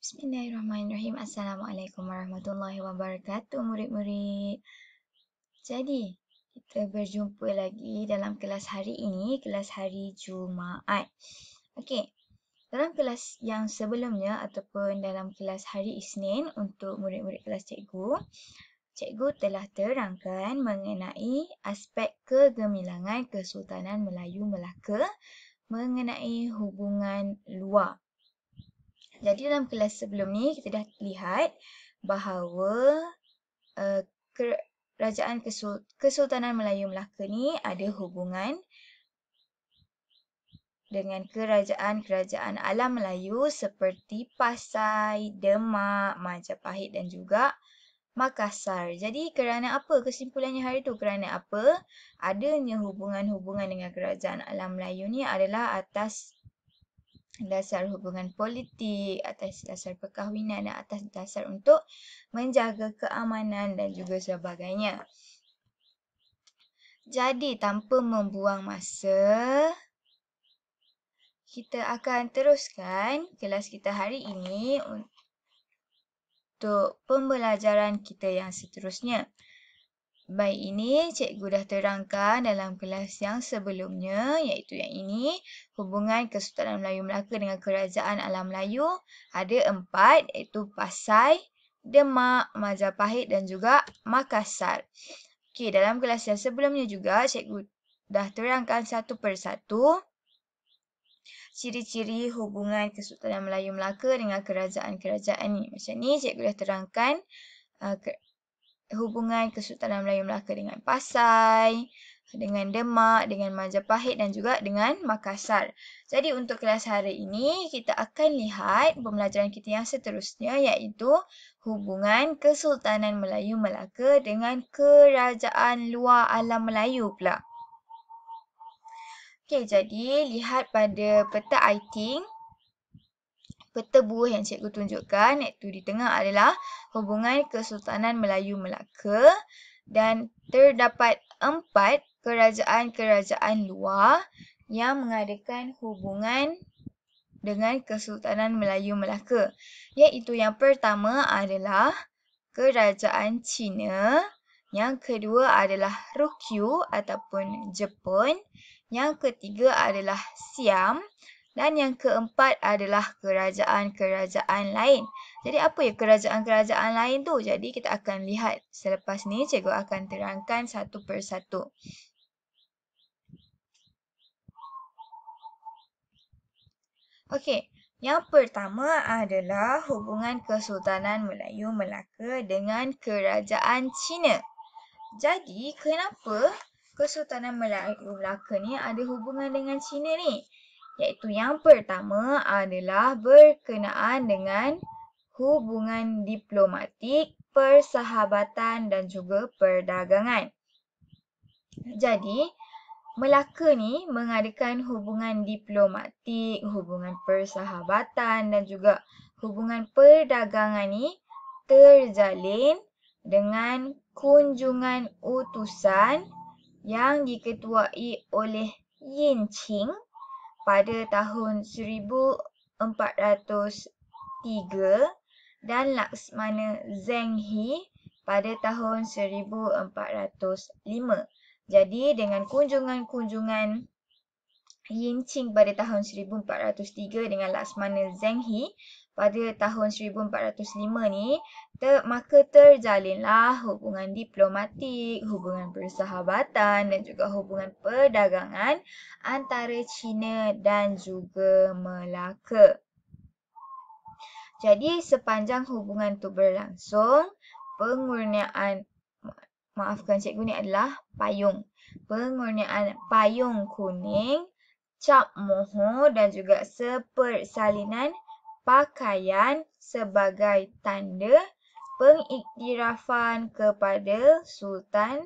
Bismillahirrahmanirrahim. Assalamualaikum warahmatullahi wabarakatuh, murid-murid. Jadi, kita berjumpa lagi dalam kelas hari ini, kelas hari Jumaat. Okey, dalam kelas yang sebelumnya ataupun dalam kelas hari Isnin untuk murid-murid kelas cikgu, cikgu telah terangkan mengenai aspek kegemilangan Kesultanan Melayu Melaka mengenai hubungan luar. Jadi dalam kelas sebelum ni kita dah lihat bahawa kerajaan Kesultanan Melayu Melaka ni ada hubungan dengan kerajaan-kerajaan alam Melayu seperti Pasai, Demak, Majapahit dan juga Makassar. Jadi kerana apa kesimpulannya hari tu? Kerana apa? Adanya hubungan-hubungan dengan kerajaan alam Melayu ni adalah atas dasar hubungan politik, atas dasar perkahwinan dan atas dasar untuk menjaga keamanan dan juga sebagainya. Jadi tanpa membuang masa, kita akan teruskan kelas kita hari ini untuk pembelajaran kita yang seterusnya. Baik, ini cikgu dah terangkan dalam kelas yang sebelumnya, iaitu yang ini, hubungan Kesultanan Melayu Melaka dengan Kerajaan Alam Melayu ada 4, iaitu Pasai, Demak, Majapahit dan juga Makassar. Okey, dalam kelas yang sebelumnya juga, cikgu dah terangkan satu persatu ciri-ciri hubungan Kesultanan Melayu Melaka dengan kerajaan-kerajaan ni. Macam ni, cikgu dah terangkan hubungan Kesultanan Melayu Melaka dengan Pasai, dengan Demak, dengan Majapahit dan juga dengan Makassar. Jadi untuk kelas hari ini, kita akan lihat pembelajaran kita yang seterusnya iaitu hubungan Kesultanan Melayu Melaka dengan Kerajaan Luar Alam Melayu pula. Okey, jadi lihat pada peta iting. Peta buah yang cikgu tunjukkan iaitu di tengah adalah hubungan Kesultanan Melayu Melaka dan terdapat 4 kerajaan-kerajaan luar yang mengadakan hubungan dengan Kesultanan Melayu Melaka. Iaitu yang pertama adalah Kerajaan Cina, yang kedua adalah Ryukyu ataupun Jepun, yang ketiga adalah Siam, dan yang keempat adalah kerajaan-kerajaan lain. Jadi apa ya kerajaan-kerajaan lain tu? Jadi kita akan lihat selepas ni cikgu akan terangkan satu persatu. Okey, yang pertama adalah hubungan Kesultanan Melayu Melaka dengan Kerajaan Cina. Jadi kenapa Kesultanan Melayu Melaka ni ada hubungan dengan Cina ni? Iaitu yang pertama adalah berkenaan dengan hubungan diplomatik, persahabatan dan juga perdagangan. Jadi, Melaka ni mengadakan hubungan diplomatik, hubungan persahabatan dan juga hubungan perdagangan ni terjalin dengan kunjungan utusan yang diketuai oleh Yin Qing pada tahun 1403 dan Laksmana Zheng He pada tahun 1405. Jadi dengan kunjungan-kunjungan Yin Qing pada tahun 1403 dengan Laksmana Zheng He pada tahun 1405 ni, maka terjalinlah hubungan diplomatik, hubungan persahabatan dan juga hubungan perdagangan antara Cina dan juga Melaka. Jadi sepanjang hubungan tu berlangsung, pengurniaan, maafkan cikgu ni adalah payung. Pengurniaan payung kuning, cap mohon dan juga sepersalinan pakaian sebagai tanda pengiktirafan kepada Sultan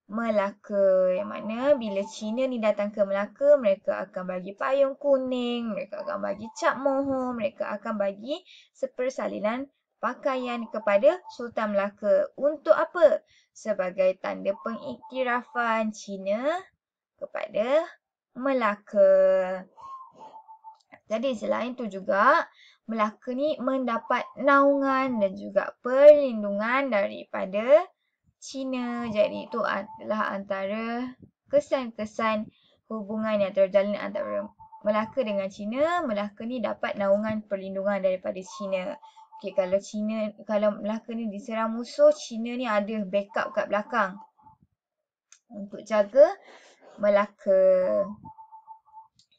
Melaka. Yang mana bila Cina ni datang ke Melaka, mereka akan bagi payung kuning, mereka akan bagi cap mohon, mereka akan bagi sepersalinan pakaian kepada Sultan Melaka. Untuk apa? Sebagai tanda pengiktirafan Cina kepada Melaka. Jadi selain itu juga, Melaka ni mendapat naungan dan juga perlindungan daripada China. Jadi itu adalah antara kesan-kesan hubungan yang terjalin antara Melaka dengan China. Melaka ni dapat naungan perlindungan daripada China. Okey, kalau Melaka ni diserang musuh, China ni ada backup kat belakang untuk jaga Melaka.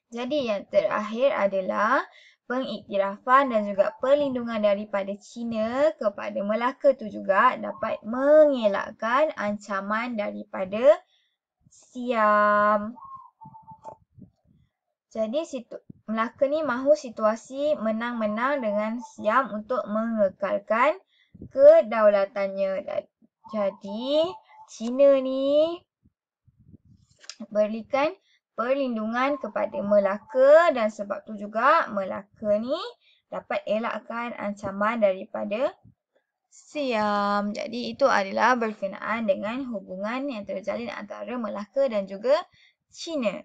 Jadi yang terakhir adalah pengiktirafan dan juga perlindungan daripada China kepada Melaka tu juga dapat mengelakkan ancaman daripada Siam. Jadi Melaka ni mahu situasi menang-menang dengan Siam untuk mengekalkan kedaulatannya. Jadi China ni berikan perlindungan kepada Melaka dan sebab tu juga Melaka ni dapat elakkan ancaman daripada Siam. Jadi itu adalah berkenaan dengan hubungan yang terjalin antara Melaka dan juga China.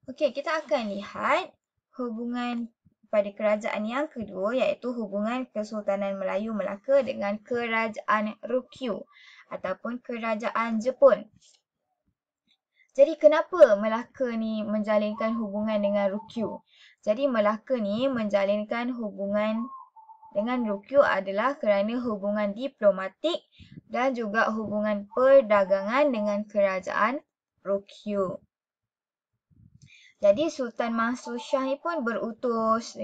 Okey, kita akan lihat hubungan pada kerajaan yang kedua iaitu hubungan Kesultanan Melayu Melaka dengan Kerajaan Ryukyu ataupun Kerajaan Jepun. Jadi kenapa Melaka ni menjalinkan hubungan dengan Ryukyu? Jadi Melaka ni menjalinkan hubungan dengan Ryukyu adalah kerana hubungan diplomatik dan juga hubungan perdagangan dengan kerajaan Ryukyu. Jadi Sultan Mansur Shah ni pun berutus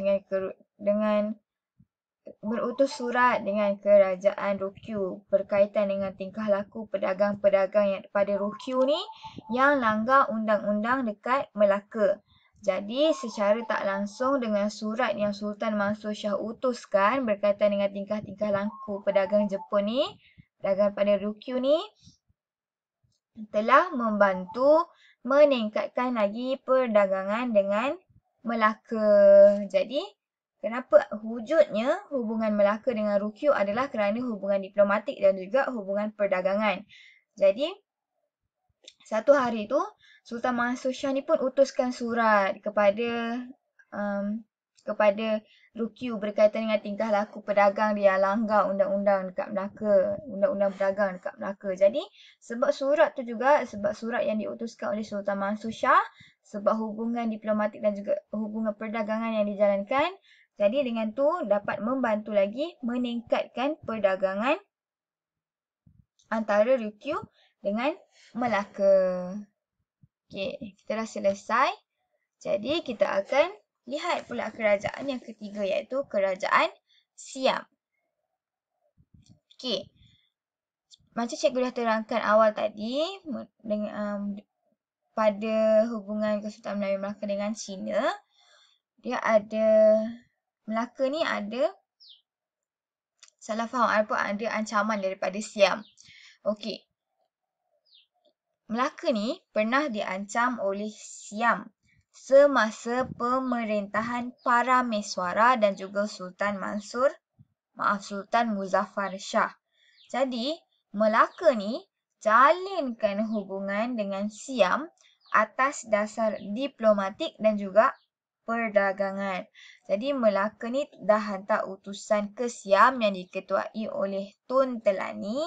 surat dengan kerajaan Ryukyu berkaitan dengan tingkah laku pedagang-pedagang yang pada Ryukyu ni yang langgar undang-undang dekat Melaka. Jadi secara tak langsung dengan surat yang Sultan Mansur Shah utuskan berkaitan dengan tingkah-tingkah laku pedagang Jepun ni, pedagang pada Ryukyu ni telah membantu meningkatkan lagi perdagangan dengan Melaka. Jadi kenapa wujudnya hubungan Melaka dengan Ryukyu adalah kerana hubungan diplomatik dan juga hubungan perdagangan. Jadi satu hari tu Sultan Mansur Shah ni pun utuskan surat kepada Ryukyu berkaitan dengan tingkah laku pedagang dia langgar undang-undang dekat Melaka, undang-undang perdagangan dekat Melaka. Jadi sebab surat yang diutuskan oleh Sultan Mansur Shah, sebab hubungan diplomatik dan juga hubungan perdagangan yang dijalankan, jadi dengan tu dapat membantu lagi meningkatkan perdagangan antara Ryukyu dengan Melaka. Okey, kita dah selesai. Jadi kita akan lihat pula kerajaan yang ketiga iaitu Kerajaan Siam. Okey. Macam cikgu dah terangkan awal tadi pada hubungan Kesultanan Melayu Melaka dengan China, dia ada Melaka ni ada salah faham ataupun ada ancaman daripada Siam. Okey. Melaka ni pernah diancam oleh Siam semasa pemerintahan Parameswara dan juga Sultan Muzaffar Shah. Jadi, Melaka ni jalinkan hubungan dengan Siam atas dasar diplomatik dan juga perdagangan. Jadi, Melaka ni dah hantar utusan ke Siam yang diketuai oleh Tun Telani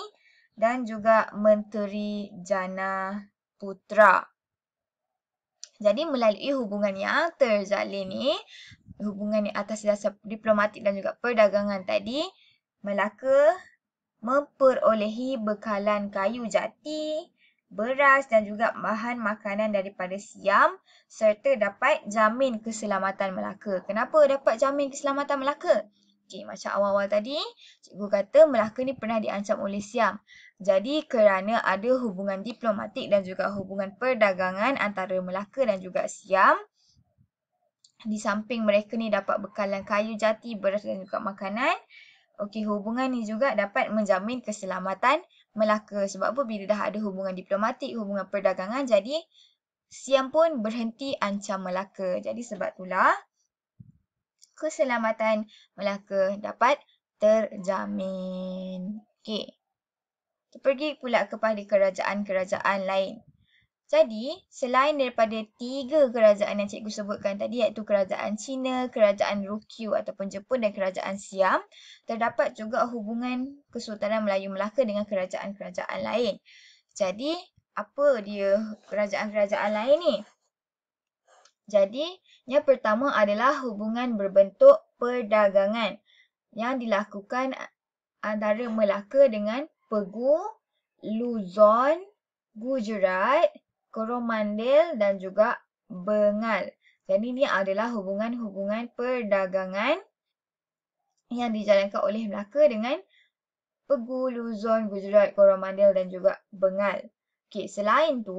dan juga Menteri Jana Putra. Jadi melalui hubungan yang terjalin ni, hubungan ni atas dasar diplomatik dan juga perdagangan tadi, Melaka memperolehi bekalan kayu jati, beras dan juga bahan makanan daripada Siam serta dapat jamin keselamatan Melaka. Kenapa dapat jamin keselamatan Melaka? Okey, macam awal-awal tadi, cikgu kata Melaka ni pernah diancam oleh Siam. Jadi kerana ada hubungan diplomatik dan juga hubungan perdagangan antara Melaka dan juga Siam, di samping mereka ni dapat bekalan kayu jati, beras dan juga makanan, okey, hubungan ni juga dapat menjamin keselamatan Melaka. Sebab apa? Bila dah ada hubungan diplomatik, hubungan perdagangan, jadi Siam pun berhenti ancam Melaka. Jadi sebab itulah keselamatan Melaka dapat terjamin. Okey. Kita pergi pula kepada kerajaan-kerajaan lain. Jadi, selain daripada 3 kerajaan yang cikgu sebutkan tadi, iaitu kerajaan Cina, kerajaan Rukyu ataupun Jepun dan kerajaan Siam, terdapat juga hubungan Kesultanan Melayu Melaka dengan kerajaan-kerajaan lain. Jadi, apa dia kerajaan-kerajaan lain ni? Jadi, yang pertama adalah hubungan berbentuk perdagangan yang dilakukan antara Melaka dengan Pegu, Luzon, Gujarat, Coromandel dan juga Bengal. Jadi ini adalah hubungan-hubungan perdagangan yang dijalankan oleh Melaka dengan Pegu, Luzon, Gujarat, Coromandel dan juga Bengal. Okey, selain tu,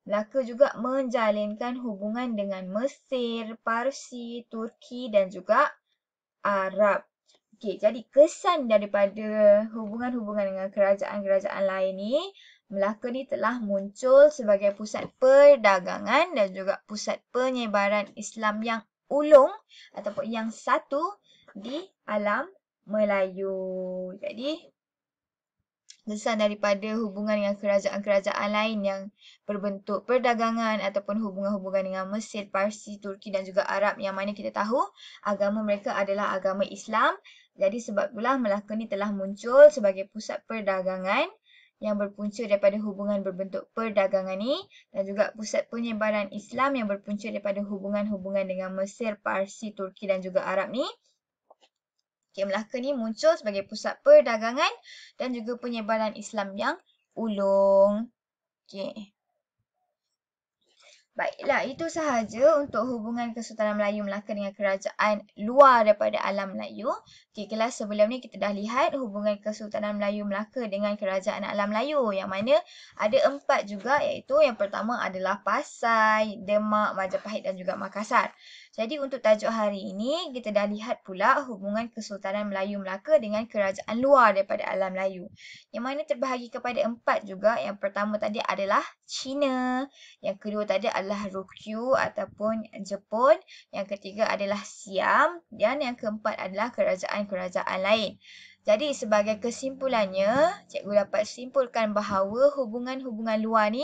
Melaka juga menjalinkan hubungan dengan Mesir, Parsi, Turki dan juga Arab. Okey, jadi kesan daripada hubungan-hubungan dengan kerajaan-kerajaan lain ni, Melaka ni telah muncul sebagai pusat perdagangan dan juga pusat penyebaran Islam yang ulung ataupun yang satu di alam Melayu. Jadi, kesan daripada hubungan dengan kerajaan-kerajaan lain yang berbentuk perdagangan ataupun hubungan-hubungan dengan Mesir, Parsi, Turki dan juga Arab yang mana kita tahu agama mereka adalah agama Islam. Jadi sebab itulah Melaka ni telah muncul sebagai pusat perdagangan yang berpunca daripada hubungan berbentuk perdagangan ni dan juga pusat penyebaran Islam yang berpunca daripada hubungan-hubungan dengan Mesir, Parsi, Turki dan juga Arab ni. Okay, Melaka ni muncul sebagai pusat perdagangan dan juga penyebaran Islam yang ulung. Okay. Baiklah, itu sahaja untuk hubungan Kesultanan Melayu Melaka dengan kerajaan luar daripada alam Melayu. Okay, kelas sebelum ni kita dah lihat hubungan Kesultanan Melayu Melaka dengan kerajaan alam Melayu yang mana ada 4 juga iaitu yang pertama adalah Pasai, Demak, Majapahit dan juga Makassar. Jadi untuk tajuk hari ini, kita dah lihat pula hubungan Kesultanan Melayu Melaka dengan kerajaan luar daripada alam Melayu. Yang mana terbahagi kepada 4 juga. Yang pertama tadi adalah Cina. Yang kedua tadi adalah Rukyu ataupun Jepun. Yang ketiga adalah Siam. Dan yang keempat adalah kerajaan-kerajaan lain. Jadi sebagai kesimpulannya, cikgu dapat simpulkan bahawa hubungan-hubungan luar ni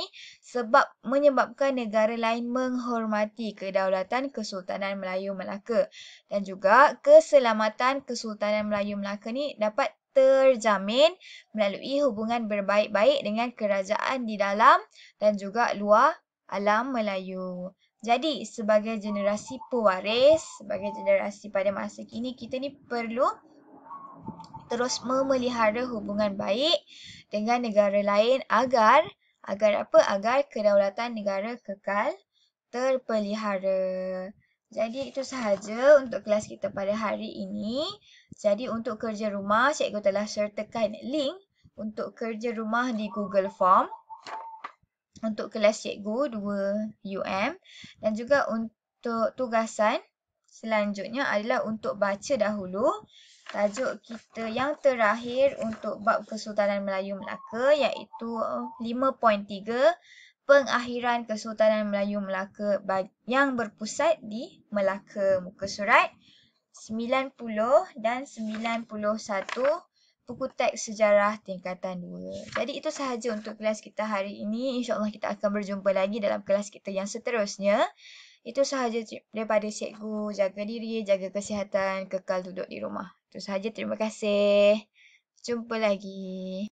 menyebabkan negara lain menghormati kedaulatan Kesultanan Melayu Melaka. Dan juga keselamatan Kesultanan Melayu Melaka ni dapat terjamin melalui hubungan berbaik-baik dengan kerajaan di dalam dan juga luar alam Melayu. Jadi sebagai generasi pewaris, sebagai generasi pada masa kini, kita ni perlu terus memelihara hubungan baik dengan negara lain agar apa? Agar kedaulatan negara kekal terpelihara. Jadi itu sahaja untuk kelas kita pada hari ini. Jadi untuk kerja rumah, cikgu telah sertakan link untuk kerja rumah di Google Form untuk kelas cikgu 2 UM dan juga untuk tugasan selanjutnya adalah untuk baca dahulu tajuk kita yang terakhir untuk bab Kesultanan Melayu Melaka iaitu 5.3 Pengakhiran Kesultanan Melayu Melaka yang berpusat di Melaka. Muka surat 90 dan 91 buku teks sejarah tingkatan 2. Jadi itu sahaja untuk kelas kita hari ini. InsyaAllah kita akan berjumpa lagi dalam kelas kita yang seterusnya. Itu sahaja daripada cikgu. Jaga diri, jaga kesihatan, kekal duduk di rumah. Itu sahaja. Terima kasih. Jumpa lagi.